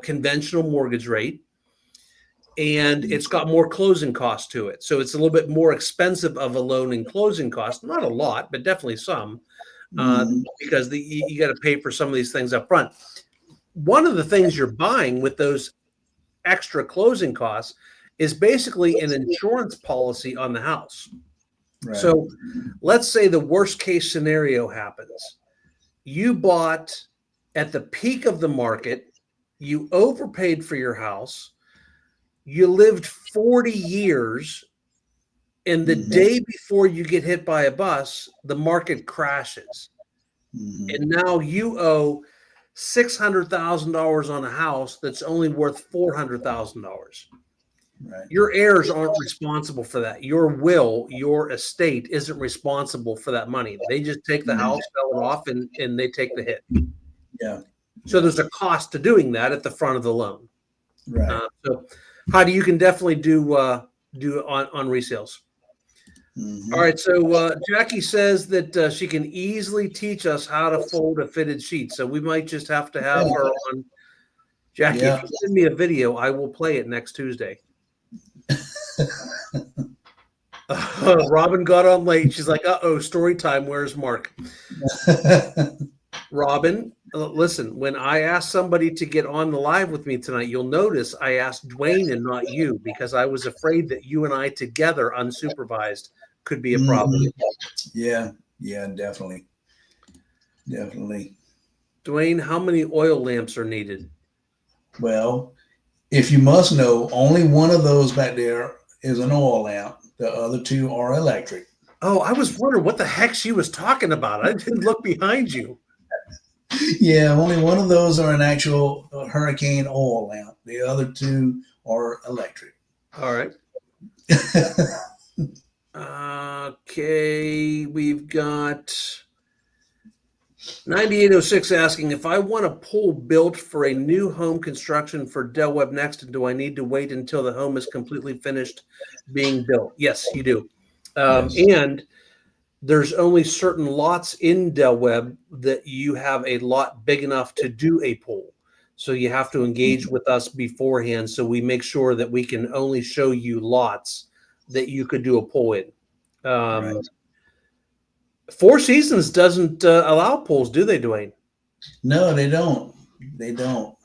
conventional mortgage rate. And it's got more closing costs to it. So it's a little bit more expensive of a loan in closing costs. Not a lot, but definitely some, because you got to pay for some of these things up front. One of the things you're buying with those extra closing costs is basically an insurance policy on the house. Right. So let's say the worst case scenario happens. You bought at the peak of the market, you overpaid for your house. You lived 40 years, and the day before you get hit by a bus, the market crashes. And now you owe $600,000 on a house that's only worth $400,000. Right. Your heirs aren't responsible for that. Your will, your estate isn't responsible for that money. They just take the house, sell it off, and they take the hit. Yeah. So there's a cost to doing that at the front of the loan. Right. So Heidi, you can definitely do on resales. All right. So Jackie says that she can easily teach us how to fold a fitted sheet. So we might just have to have her on. Jackie, if you send me a video, I will play it next Tuesday. Robin got on late. She's like, "Uh-oh, story time. Where's Mark?" Robin, listen, when I asked somebody to get on the live with me tonight, you'll notice I asked Dwayne and not you, because I was afraid that you and I together unsupervised could be a problem. Yeah, definitely. Dwayne, how many oil lamps are needed? Well, if you must know, only one of those back there is an oil lamp. The other two are electric. Oh, I was wondering what the heck she was talking about. I didn't look behind you. Yeah, only one of those are an actual hurricane oil lamp. The other two are electric. All right. Okay, we've got 9806 asking, if I want a pool built for a new home construction for Del Webb Next, do I need to wait until the home is completely finished being built? Yes, you do. Yes. And there's only certain lots in Del Webb that you have a lot big enough to do a pool. So you have to engage with us beforehand, so we make sure that we can only show you lots that you could do a pool in. Right. Four Seasons doesn't allow pools, do they, Dwayne? No, they don't.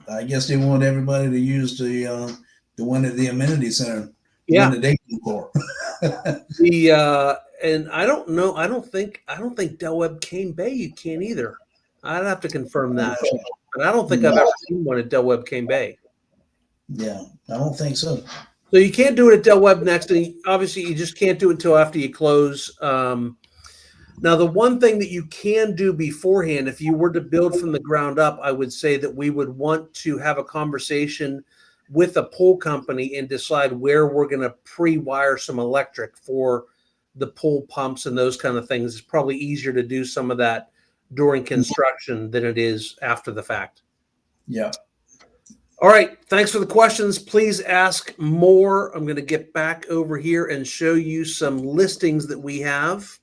I guess they want everybody to use the one at the amenity center. Yeah, the day before. And I don't know. I don't think Del Webb Cane Bay you can either. I'd have to confirm that, but I don't think I've ever seen one at Del Webb Cane Bay. Yeah, I don't think so. So you can't do it at Del Webb Next, and obviously you just can't do it until after you close. Now, the one thing that you can do beforehand, if you were to build from the ground up, I would say that we would want to have a conversation with a pool company and decide where we're going to pre-wire some electric for the pool pumps and those kind of things. It's probably easier to do some of that during construction than it is after the fact. Yeah. All right. Thanks for the questions. Please ask more. I'm going to get back over here and show you some listings that we have.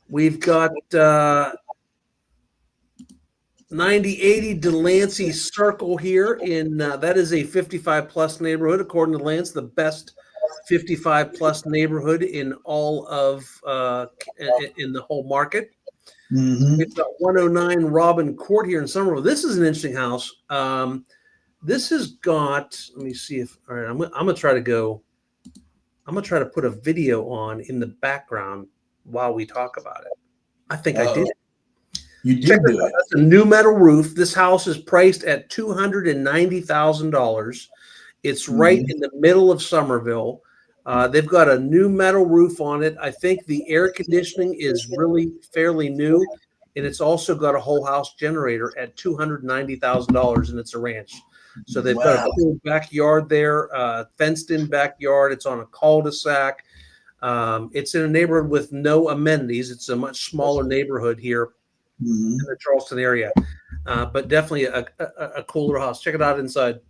We've got 9080 Delancey Circle here in that is a 55 plus neighborhood, according to Lance, the best 55 plus neighborhood in all of in the whole market. We've got 109 Robin Court here in Summerville. This is an interesting house. This has got, let me see if, all right, I'm gonna try to put a video on in the background while we talk about it. I think I did. You did do it. That's a new metal roof. This house is priced at $290,000. It's right in the middle of Summerville. They've got a new metal roof on it. I think the air conditioning is really fairly new, and it's also got a whole house generator at $290,000, and it's a ranch. So they've got a cool backyard there, fenced-in backyard. It's on a cul-de-sac. It's in a neighborhood with no amenities. It's a much smaller neighborhood here in the Charleston area, but definitely a cool little house. Check it out inside.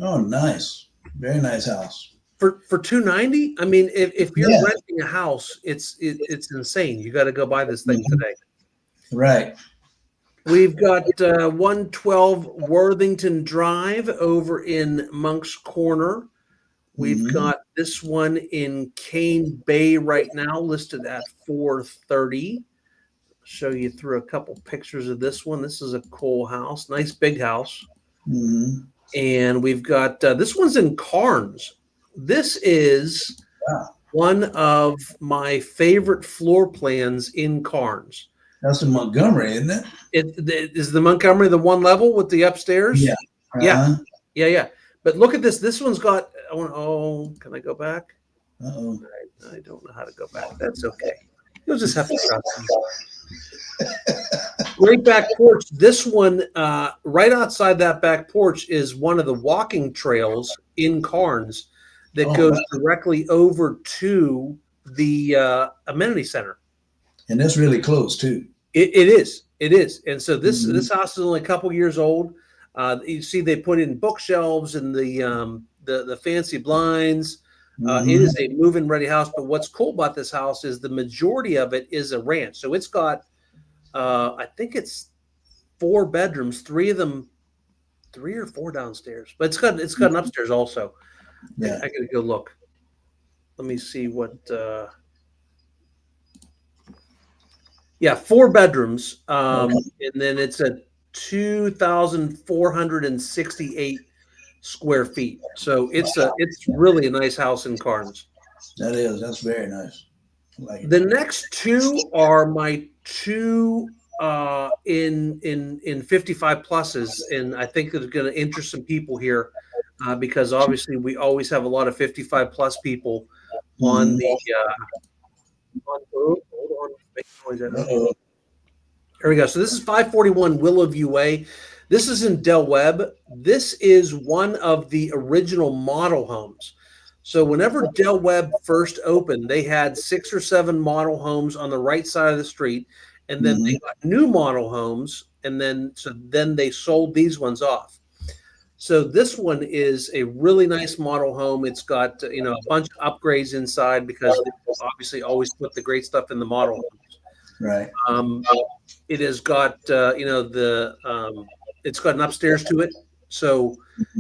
Oh, nice. Very nice house. For $290, I mean, if you're renting a house, it's insane. You got to go buy this thing today. Right. We've got 112 Worthington Drive over in Monk's Corner. We've got this one in Cane Bay right now, listed at $430. Show you through a couple pictures of this one. This is a cool house, nice big house. And we've got this one's in Carnes. This is one of my favorite floor plans in Carnes. That's in Montgomery, isn't it? It is the Montgomery, the one level with the upstairs. Yeah. Yeah. But look at this. This one's got. Can I go back? Uh-oh. I don't know how to go back. That's okay. You'll just have to trust me. Great back porch. This one, right outside that back porch, is one of the walking trails in Carnes that goes directly over to the amenity center. And that's really close too. It is. And so this house is only a couple years old. You see, they put in bookshelves and the fancy blinds. It is a move-in ready house. But what's cool about this house is the majority of it is a ranch. So it's got, I think it's 4 bedrooms, 3 or 4 downstairs. But it's got an upstairs also. Yeah, I gotta go look. Let me see what. 4 bedrooms, and then it's a 2,468 square feet. So it's really a nice house in Carnes. That's very nice. I like it. The next 2 are my 2 in 55 pluses, and I think it's going to interest some people here because obviously we always have a lot of 55 plus people on the. Hold on. There we go. So this is 541 Willowview Way. This is in Del Webb. This is one of the original model homes. So whenever Del Webb first opened, they had 6 or 7 model homes on the right side of the street, and then they got new model homes, and then they sold these ones off. So this one is a really nice model home. It's got a bunch of upgrades inside because they obviously always put the great stuff in the model homes. Right. It has got it's got an upstairs to it. So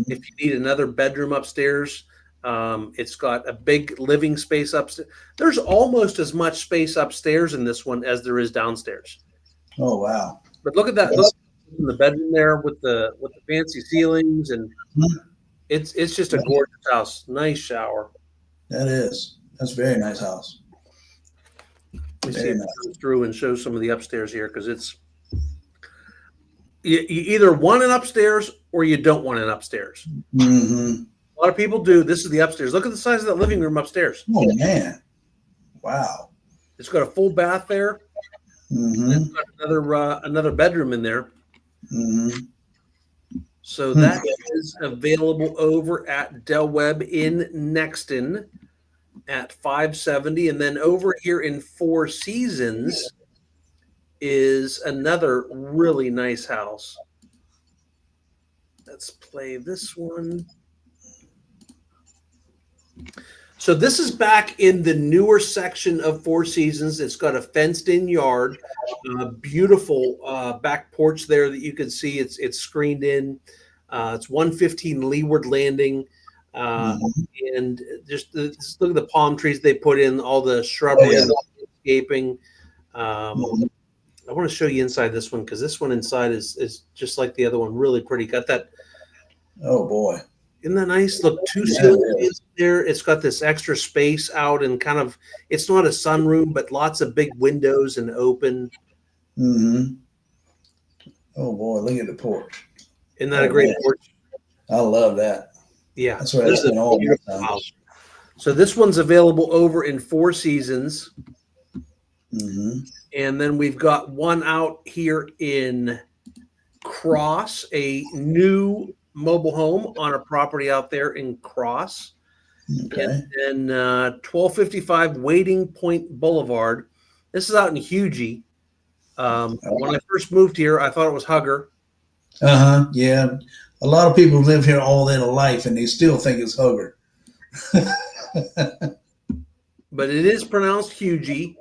if you need another bedroom upstairs, it's got a big living space upstairs. There's almost as much space upstairs in this one as there is downstairs. Oh wow! But look at that. Look in the bedroom there with the fancy ceilings, and it's just a gorgeous house. Nice shower. That's a very nice house. Let me see if it comes through and show some of the upstairs here, because it's you either want an upstairs or you don't want an upstairs. A lot of people do. This is the upstairs. Look at the size of that living room upstairs. Oh man! Wow. It's got a full bath there. It's got another bedroom in there. So that is available over at Del Webb in Nexton at 570, and then over here in Four Seasons is another really nice house. Let's play this one. So this is back in the newer section of Four Seasons. It's got a fenced-in yard, beautiful back porch there that you can see. It's screened in. It's 115 Leeward Landing, and just look at the palm trees they put in, all the shrubbery, and the landscaping. I want to show you inside this one because this one inside is just like the other one, really pretty. Got that. Oh boy. Isn't that nice? Look, 2 ceilings there. It's got this extra space out and kind of, it's not a sunroom, but lots of big windows and open. Oh boy, look at the porch. Isn't that a great porch? I love that. Yeah. That's what I spent all my time. So this one's available over in Four Seasons. Mm-hmm. And then we've got one out here in Cross, a new mobile home on a property out there in Cross. Okay. And then 1255 Waiting Point Boulevard. This is out in Hugie. When I first moved here, I thought it was Hugger. Yeah. A lot of people live here all their life and they still think it's Hugger. But it is pronounced Hugie.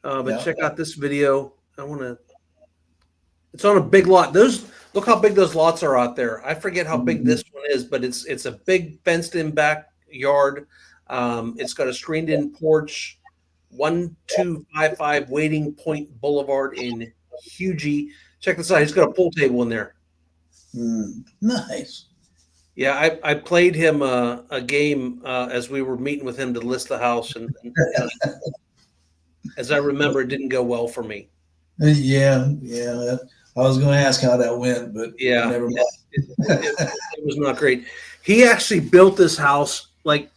But Yeah. check out this video. It's on a big lot. Look how big those lots are out there. I forget how big this one is, but it's a big fenced in backyard. It's got a screened in porch. 1255 Waiting Point Boulevard in Hugie. Check this out. He's got a pool table in there. Nice. Yeah, I played him a game as we were meeting with him to list the house, and as I remember, it didn't go well for me. Yeah. I was going to ask how that went, but Yeah, never mind. it was not great. He actually built this house. Like,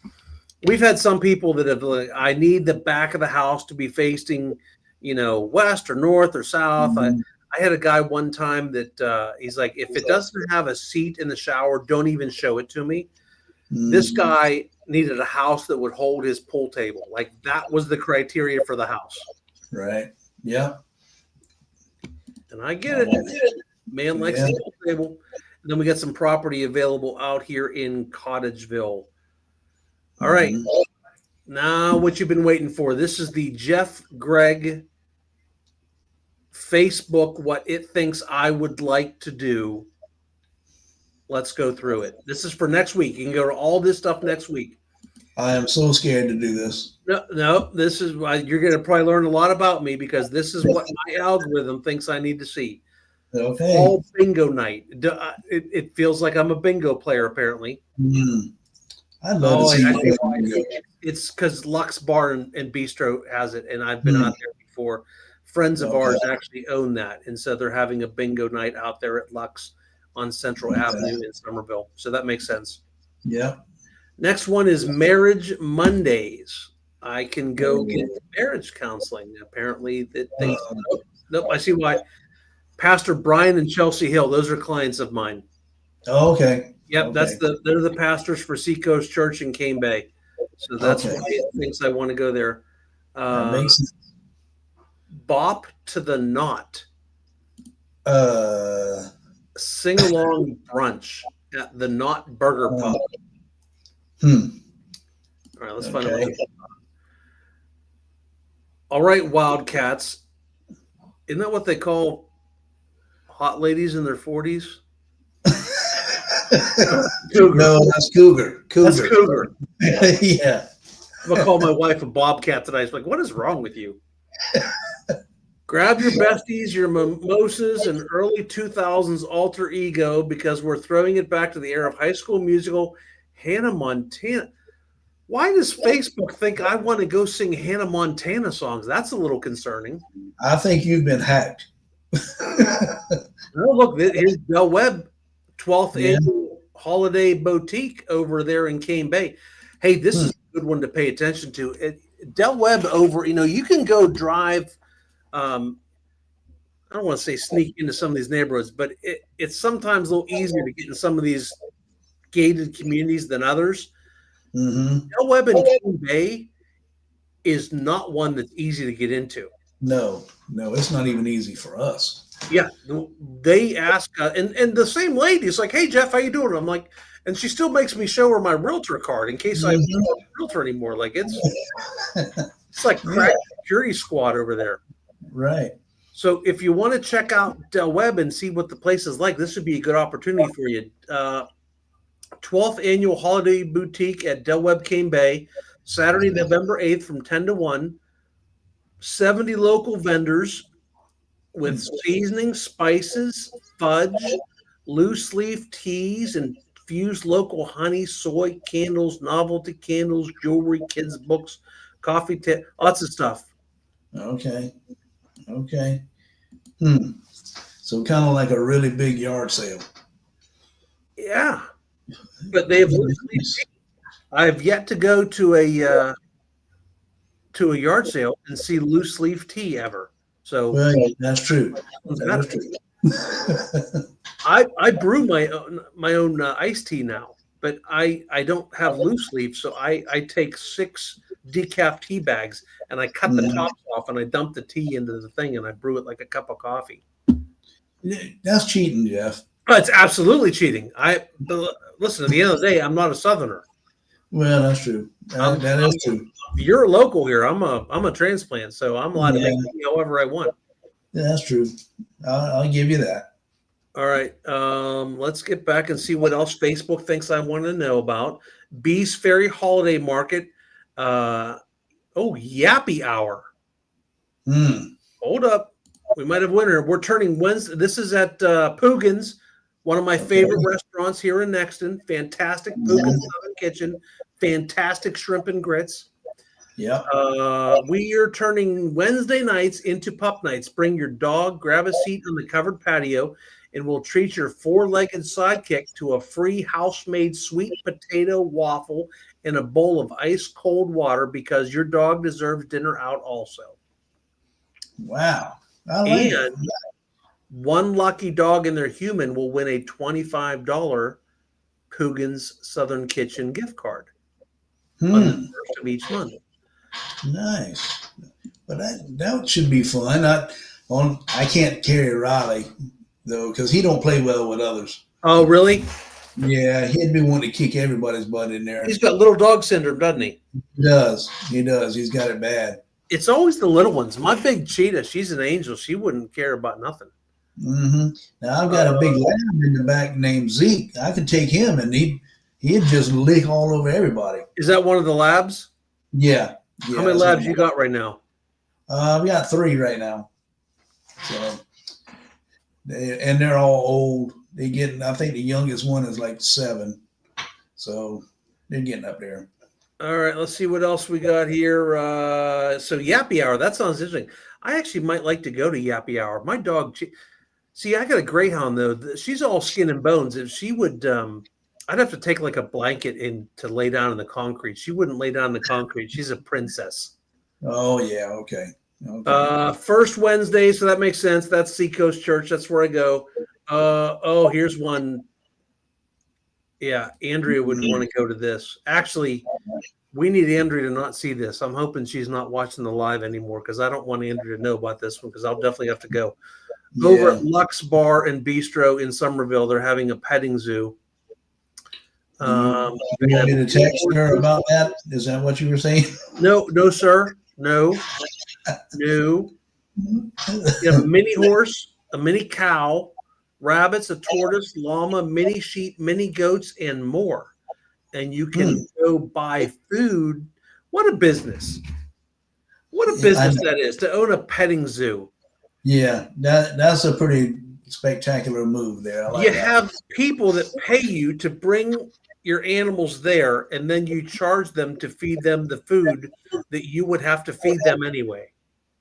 we've had some people that have like, I need the back of the house to be facing, west or north or south. I had a guy one time that he's like, if it doesn't have a seat in the shower, don't even show it to me. This guy needed a house that would hold his pool table. Like, that was the criteria for the house. Right. Yeah. And I get it. Man likes the pool table. And then we got some property available out here in Cottageville. All right. Now what you've been waiting for. This is the Jeff Gregg Facebook, what it thinks I would like to do. Let's go through it. This is for next week. You can go to all this stuff next week. I am so scared to do this. No, this is why you're going to probably learn a lot about me, because this is what my algorithm thinks I need to see. Okay. All bingo night. It feels like I'm a bingo player, apparently. I'd love to see it's because Lux Bar and Bistro has it, and I've been out there before. Friends of ours actually own that, and so they're having a bingo night out there at Lux on Central Avenue in Summerville. So that makes sense. Yeah. Next one is Marriage Mondays. I can go get marriage counseling. Apparently, that they. Nope, I see why. Pastor Brian and Chelsea Hill; those are clients of mine. Oh, okay. Yep, they're the pastors for Seacoast Church in Cane Bay. So that's why it thinks I want to go there. That makes sense. Bop to the Knot. Sing along brunch at the Knot Burger Pub. All right, let's find out. All right, Wildcats. Isn't that what they call hot ladies in their 40s? Cougar. No, that's Cougar. That's Cougar. Yeah. I'm going to call my wife a bobcat tonight. She's like, what is wrong with you? Grab your besties, your mimosas, and early 2000s alter ego, because we're throwing it back to the era of High School Musical, Hannah Montana. Why does Facebook think I want to go sing Hannah Montana songs? That's a little concerning. I think you've been hacked. Oh, look, here's Del Webb, 12th Annual Holiday Boutique over there in Cane Bay. Hey, this is a good one to pay attention to. Del Webb over, you can go drive. I don't want to say sneak into some of these neighborhoods, but it's sometimes a little easier to get in some of these gated communities than others. Del Webb in Cane Bay is not one that's easy to get into. No, it's not even easy for us. Yeah, they ask, and the same lady is like, "Hey Jeff, how you doing?" I'm like, and she still makes me show her my realtor card in case I'm not a realtor anymore. Like it's like crack security squad over there. Right. So if you want to check out Del Webb and see what the place is like, this would be a good opportunity for you. 12th Annual Holiday Boutique at Del Webb Cane Bay, Saturday, November 8th from 10 to 1. 70 local vendors with seasoning, spices, fudge, loose leaf teas, infused local honey, soy, candles, novelty candles, jewelry, kids' books, coffee, lots of stuff. Okay. So kind of like a really big yard sale. Yeah. But they have loose leaf tea. I've yet to go to a yard sale and see loose leaf tea ever. So Well, that's true. one's That got is to be. true. I brew my own iced tea now, but I don't have loose leaf, so I take 6 decaf tea bags and I cut the Mhm. tops off and I dump the tea into the thing and I brew it like a cup of coffee. That's cheating, Jeff. Oh, it's absolutely cheating. Listen. At the end of the day, I'm not a Southerner. Well, that's true. I'm, That is true. you're a local here. I'm a transplant, so I'm allowed to Yeah, make tea however I want. that's true. I'll give you that. All right. Let's get back and see what else Facebook thinks I want to know about. Bees Ferry Holiday Market. Yappy Hour. Mm. Hold up. We might have winter. We're turning Wednesday. This is at Poogan's, one of my favorite restaurants here in Nexton. Fantastic Poogan's Southern Kitchen. Fantastic shrimp and grits. Yep. We are turning Wednesday nights into pup nights. Bring your dog, grab a seat on the covered patio, and we'll treat your 4-legged sidekick to a free house-made sweet potato waffle and a bowl of ice cold water because your dog deserves dinner out also. Wow. I like it. One lucky dog and their human will win a $25 Poogan's Southern Kitchen gift card on the first of each month. Nice. But that should be fun. I can't carry Riley though because he don't play well with others. Oh, really? Yeah, he'd be wanting to kick everybody's butt in there. He's got little dog syndrome, doesn't he? He does. He does. He's got it bad. It's always the little ones. My big cheetah, she's an angel. She wouldn't care about nothing. Mm-hmm. Now I've got a big lamb in the back named Zeke. I could take him and he'd just lick all over everybody. Is that one of the labs? Yeah. How many labs you got right now? I've got 3 right now. So, they're all old. I think the youngest one is like 7. So they're getting up there. All right, let's see what else we got here. So Yappy Hour, that sounds interesting. I actually might like to go to Yappy Hour. My dog, I got a greyhound though. She's all skin and bones. If she would, I'd have to take like a blanket to lay down in the concrete. She wouldn't lay down in the concrete. She's a princess. Oh yeah, okay. First Wednesday, so that makes sense. That's Seacoast Church. That's where I go. Here's one. Yeah, Andrea would want to go to this. Actually, we need Andrea to not see this. I'm hoping she's not watching the live anymore because I don't want Andrea to know about this one because I'll definitely have to go. Yeah. Over at Lux Bar and Bistro in Summerville, they're having a petting zoo. You want me to text her about that? Is that what you were saying? No, sir. No. You have a mini horse, a mini cow, rabbits, a tortoise, llama, mini sheep, mini goats, and more. And you can go buy food. What a business. What a business that is to own a petting zoo. Yeah, that's a pretty spectacular move there. I like you that. Have people that pay you to bring your animals there, and then you charge them to feed them the food that you would have to feed them anyway.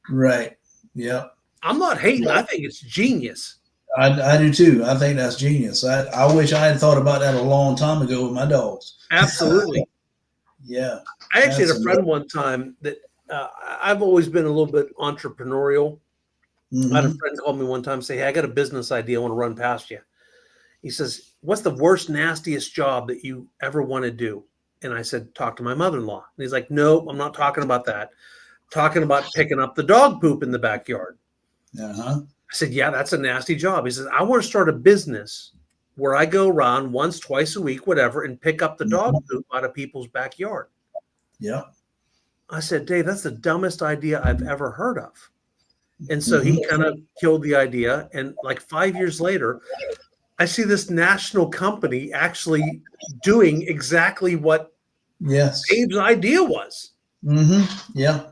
Right. Yep. I'm not hating. I think it's genius. I do too. I think that's genius. I wish I had thought about that a long time ago with my dogs. Absolutely. Yeah. I actually had a friend one time that I've always been a little bit entrepreneurial. Mm-hmm. I had a friend call me one time and say, "Hey, I got a business idea I want to run past you." He says, "What's the worst, nastiest job that you ever want to do?" And I said, "Talk to my mother-in-law." And he's like, "No, I'm not talking about that. I'm talking about picking up the dog poop in the backyard." Uh-huh. I said, "Yeah, that's a nasty job." He says, "I want to start a business where I go around once, twice a week, whatever, and pick up the dog poop out of people's backyard." Yeah. I said, "Dave, that's the dumbest idea I've ever heard of." And so he kind of killed the idea. And like 5 years later, I see this national company actually doing exactly what Dave's idea was. Mm-hmm. Yeah.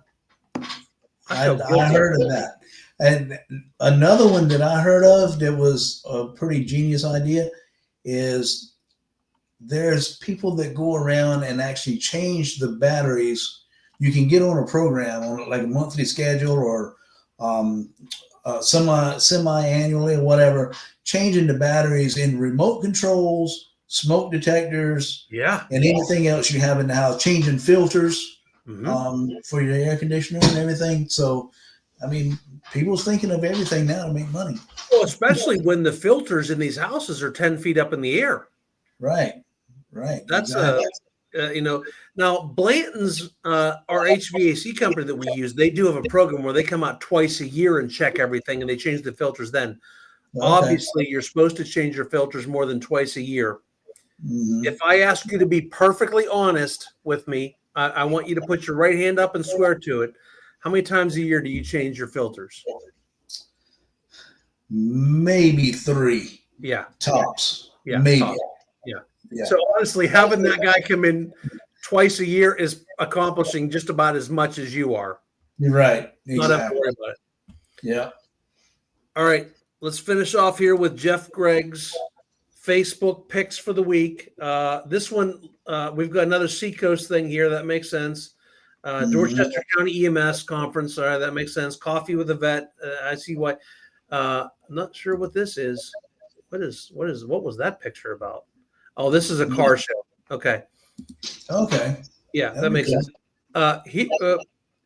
I heard of that. And another one that I heard of that was a pretty genius idea is there's people that go around and actually change the batteries. You can get on a program on like a monthly schedule or semi-annually or whatever, changing the batteries in remote controls smoke detectors, Yeah. and anything else you have in the house, changing filters for your air conditioner and everything. So, I mean, people's thinking of everything now to make money. Well, especially when the filters in these houses are 10 feet up in the air. Right. That's exactly. Now Blanton's, our HVAC company that we use, they do have a program where they come out twice a year and check everything, and they change the filters then. Okay. Obviously, you're supposed to change your filters more than twice a year. Mhm. If I ask you to be perfectly honest with me, I want you to put your right hand up and swear to it. How many times a year do you change your filters? Maybe 3 Yeah. tops. Yeah. Maybe. Top. Yeah. So honestly, having that guy come in twice a year is accomplishing just about as much as you are. You're right. Not have to Exactly. worry about it. Yeah. All right. Let's finish off here with Jeff Gregg's Facebook picks for the week. This one, we've got another Seacoast thing here. That makes sense. Dorchester County EMS conference. All right, that makes sense. Coffee with a vet. I see why. I'm not sure what this is. What was that picture about? Oh, this is a car show. Okay. Okay. Yeah, that makes sense.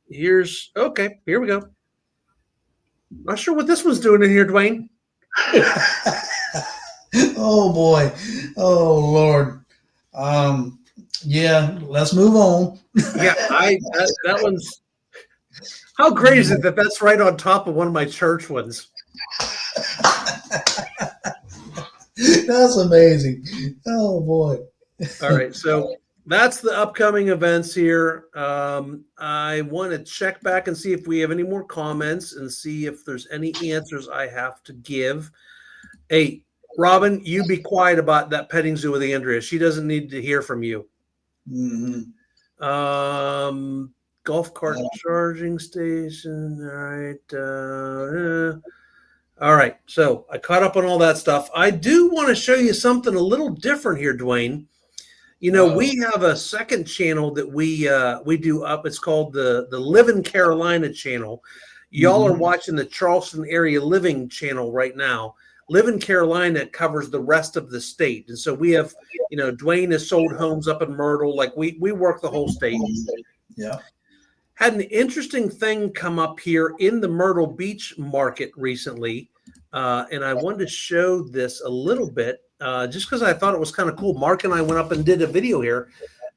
Here's okay. Here we go. Not sure what this one's doing in here, Dwayne. Oh boy. Oh Lord. Yeah, let's move on. Yeah, that one's. How great is it that that's right on top of one of my church ones? That's amazing. Oh boy. All right, so that's the upcoming events here. I want to check back and see if we have any more comments and see if there's any answers I have to give. Hey, Robin, you be quiet about that petting zoo with Andrea. She doesn't need to hear from you. Mm-hmm. Golf cart charging station. All right. So I caught up on all that stuff. I do want to show you something a little different here, Dwayne. You know, we have a second channel that we do up. It's called the Livin Carolina channel. Y'all are watching the Charleston area living channel right now. Livin Carolina covers the rest of the state. And so we have, Dwayne has sold homes up in Myrtle. Like we work the whole state. Yeah. Had an interesting thing come up here in the Myrtle Beach market recently. And I wanted to show this a little bit just because I thought it was kind of cool. Mark and I went up and did a video here.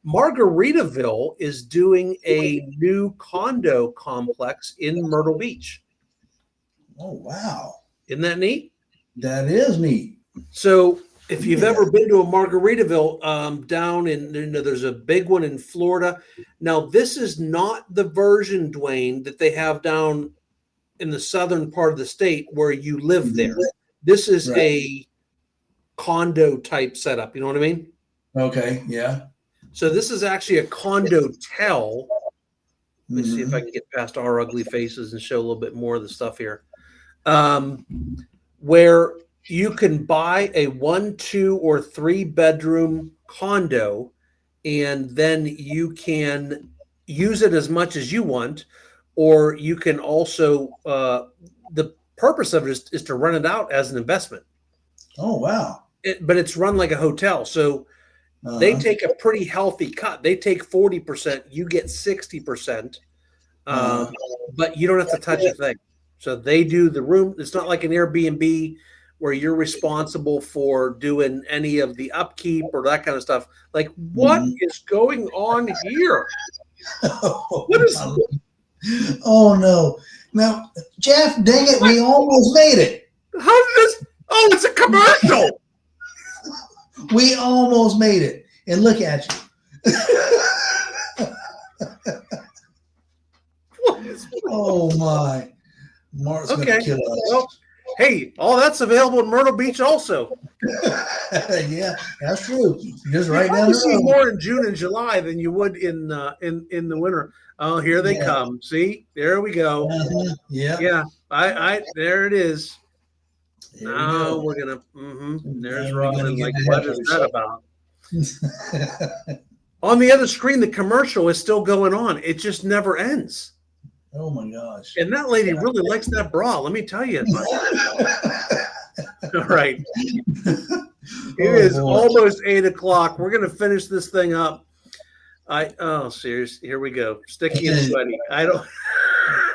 Margaritaville is doing a new condo complex in Myrtle Beach. Oh, wow. Isn't that neat? That is neat. So if you've ever been to a Margaritaville down in, there's a big one in Florida. Now, this is not the version, Dwayne, that they have down in the southern part of the state where you live there. This is a condo type setup. You know what I mean? Okay. Yeah. So this is actually a condo-tel. Let me see if I can get past our ugly faces and show a little bit more of the stuff here. Where you can buy a 1, 2, or 3 bedroom condo, and then you can use it as much as you want, or you can also, the purpose of it is to rent it out as an investment. Oh, wow. But it's run like a hotel. So they take a pretty healthy cut. They take 40%, you get 60%, but you don't have to touch a thing. So they do the room. It's not like an Airbnb where you're responsible for doing any of the upkeep or that kind of stuff. Like, what is going on here? What is? Oh no! Now, Jeff, dang it, we almost made it. How did this? Oh, it's a commercial. We almost made it, and look at you. Oh my! Mark's gonna kill us. Well, hey, all that's available in Myrtle Beach also. Yeah, that's true. Just right down You the see road. more in June and July than you would in the winter. Oh, here they come. See, there we go. Yeah. I there it is. There Now we we're gonna. There's And we're Robin. gonna Like, get what the is that about? go. On the other screen, the commercial is still going on. It just never ends. Oh my gosh! And that lady really likes that bra. Let me tell you. All right. It is almost 8 o'clock. We're going to finish this thing up. Seriously, here we go. Sticky and sweaty.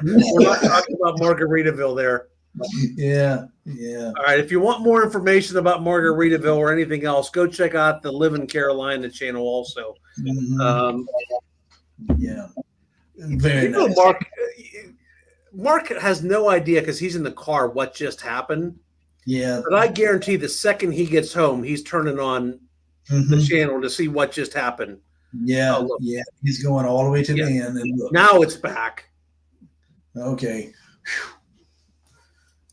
We're not talking about Margaritaville there. Yeah. All right. If you want more information about Margaritaville or anything else, go check out the Livin Carolina channel also. Mm-hmm. Very nice. Mark has no idea because he's in the car what just happened. Yeah. But I guarantee the second he gets home, he's turning on the channel to see what just happened. Yeah. Yeah. He's going all the way to the end. And look. Now it's back. Okay.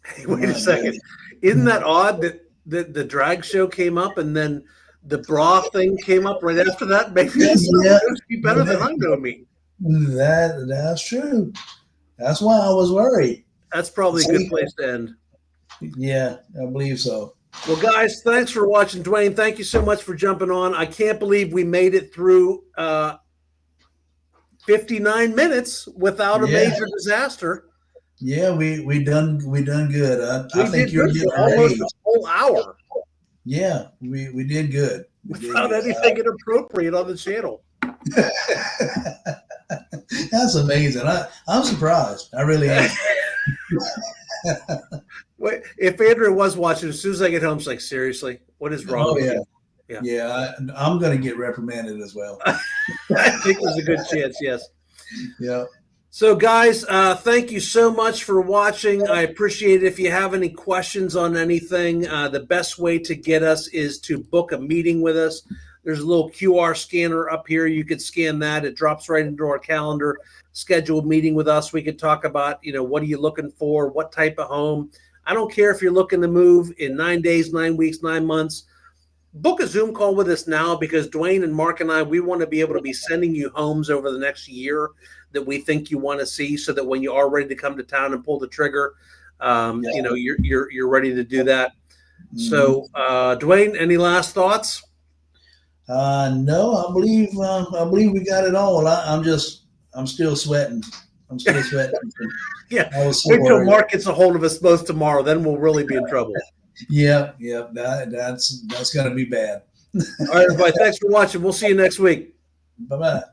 Hey, wait a second. Isn't that odd that the drag show came up and then the bra thing came up right after that? Maybe it's supposed to be better than I know me. That's true. That's why I was worried. That's probably a good place to end. Yeah, I believe so. Well, guys, thanks for watching. Dwayne, thank you so much for jumping on. I can't believe we made it through 59 minutes without a major disaster. Yeah, we done good. I think you're getting almost a whole hour. Yeah, we did good. Without anything inappropriate on the channel. That's amazing. I'm surprised. I really am. Wait, if Andrew was watching, as soon as I get home, it's like, seriously, what is wrong with you? Yeah. I'm going to get reprimanded as well. I think there's a good chance, yes. Yeah. So, guys, thank you so much for watching. I appreciate it. If you have any questions on anything, the best way to get us is to book a meeting with us. There's a little QR scanner up here. You could scan that. It drops right into our calendar. Schedule a meeting with us. We could talk about, what are you looking for? What type of home? I don't care if you're looking to move in 9 days, 9 weeks, 9 months. Book a Zoom call with us now because Dwayne and Mark and I, we want to be able to be sending you homes over the next year that we think you want to see so that when you are ready to come to town and pull the trigger, you're ready to do that. So, Dwayne, any last thoughts? No, I believe we got it all. I'm still sweating. Yeah. Wait till Mark gets a hold of us both tomorrow. Then we'll really be in trouble. Yeah. That's going to be bad. All right, everybody. Thanks for watching. We'll see you next week. Bye-bye.